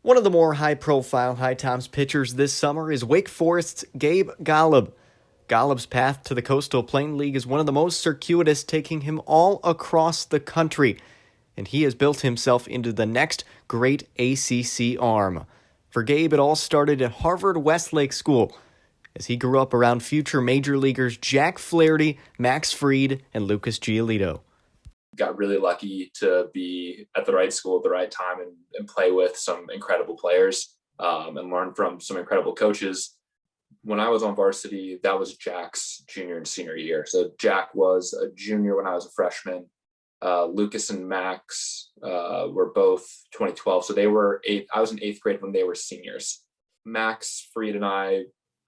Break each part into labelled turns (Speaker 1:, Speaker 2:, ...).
Speaker 1: One of the more high-profile High Toms pitchers this summer is Wake Forest's Gabe Golob. Golub's path to the Coastal Plain League is one of the most circuitous, taking him all across the country, and he has built himself into the next great ACC arm. For Gabe, it all started at Harvard Westlake School, as he grew up around future major leaguers Jack Flaherty, Max Fried, and Lucas Giolito.
Speaker 2: Got really lucky to be at the right school at the right time and play with some incredible players and learn from some incredible coaches. When I was on varsity, that was Jack's junior and senior year. So Jack was a junior when I was a freshman. Lucas and Max were both 2012. So they were I was in eighth grade when they were seniors. Max Fried and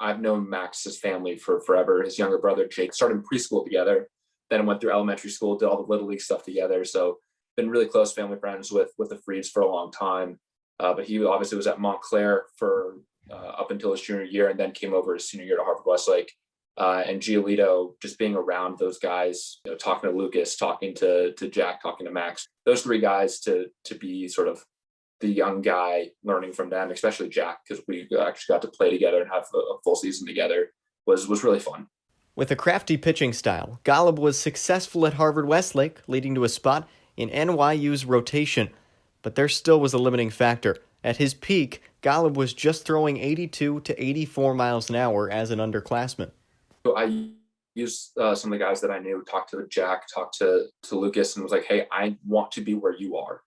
Speaker 2: I've known Max's family for forever. His younger brother, Jake, started in preschool together, then went through elementary school, did all the Little League stuff together. So been really close family friends with the Frieds for a long time. But he obviously was at Montclair for up until his junior year, and then came over his senior year to Harvard Westlake. And Giolito, just being around those guys, talking to Lucas, talking to Jack, talking to Max, those three guys to be sort of the young guy, learning from them, especially Jack, because we actually got to play together and have a full season together, was really fun.
Speaker 1: With a crafty pitching style, Golob was successful at Harvard Westlake, leading to a spot in NYU's rotation. But there still was a limiting factor. At his peak, Golob was just throwing 82 to 84 miles an hour as an underclassman.
Speaker 2: So I used some of the guys that I knew, talked to Jack, talked to Lucas, and was like, hey, I want to be where you are.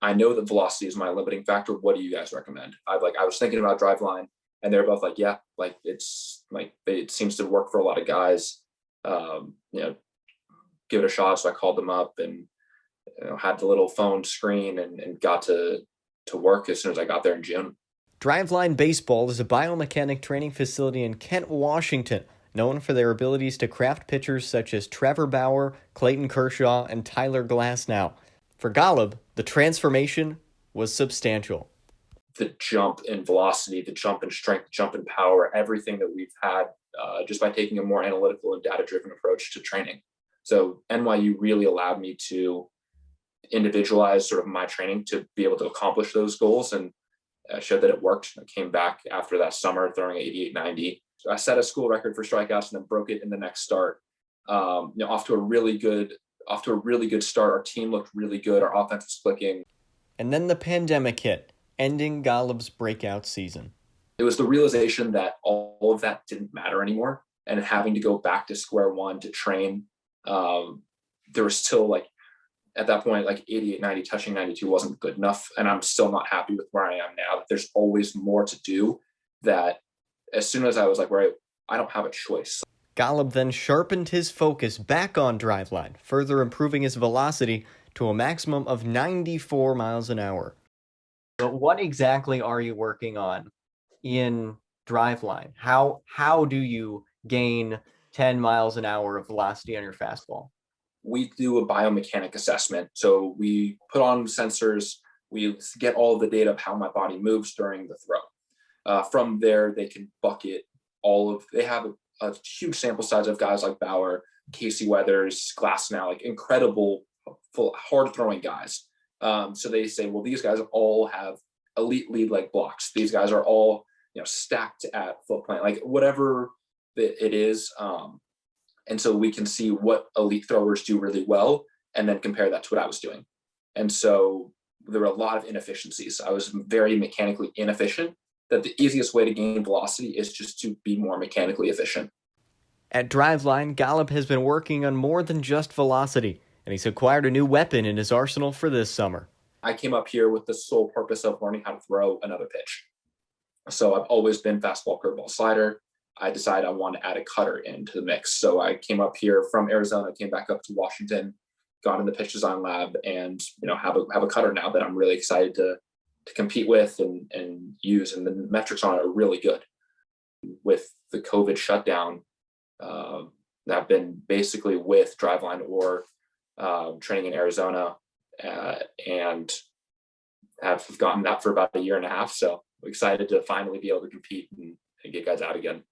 Speaker 2: I know that velocity is my limiting factor. What do you guys recommend? I was thinking about Driveline, and they're both like, yeah, like it seems to work for a lot of guys. Give it a shot. So I called them up and had the little phone screen and got to work as soon as I got there in June.
Speaker 1: Driveline Baseball is a biomechanic training facility in Kent, Washington, known for their abilities to craft pitchers such as Trevor Bauer, Clayton Kershaw, and Tyler Glasnow. For Golob, the transformation was substantial.
Speaker 2: The jump in velocity, the jump in strength, the jump in power, everything that we've had just by taking a more analytical and data-driven approach to training. So NYU really allowed me to individualize sort of my training to be able to accomplish those goals, and showed that it worked. I came back after that summer throwing 88, 90. So I set a school record for strikeouts and then broke it in the next start. Off to a really good start. Our team looked really good. Our offense was clicking.
Speaker 1: And then the pandemic hit, ending Golub's breakout season.
Speaker 2: It was the realization that all of that didn't matter anymore, and having to go back to square one to train. There was still at that point, 88, 90, touching 92 wasn't good enough. And I'm still not happy with where I am now. There's always more to do. That as soon as I was right, I don't have a choice.
Speaker 1: Golob then sharpened his focus back on Driveline, further improving his velocity to a maximum of 94 miles an hour. But what exactly are you working on in Driveline? How do you gain 10 miles an hour of velocity on your fastball?
Speaker 2: We do a biomechanic assessment. So we put on sensors, we get all of the data of how my body moves during the throw. From there, they can bucket they have a huge sample size of guys like Bauer, Casey Weathers, Glasnow, incredible, hard throwing guys. So they say, well, these guys all have elite lead leg blocks. These guys are all, stacked at foot plant, whatever it is. And so we can see what elite throwers do really well and then compare that to what I was doing. And so there were a lot of inefficiencies. I was very mechanically inefficient, that the easiest way to gain velocity is just to be more mechanically efficient.
Speaker 1: At Driveline, Golob has been working on more than just velocity, and he's acquired a new weapon in his arsenal for this summer.
Speaker 2: I came up here with the sole purpose of learning how to throw another pitch. So I've always been fastball, curveball, slider. I decided I wanted to add a cutter into the mix. So I came up here from Arizona, came back up to Washington, got in the pitch design lab, and have a cutter now that I'm really excited to compete with and use. And the metrics on it are really good. With the COVID shutdown, I've been basically with Driveline or training in Arizona, and have gotten that for about a year and a half. So I'm excited to finally be able to compete and get guys out again.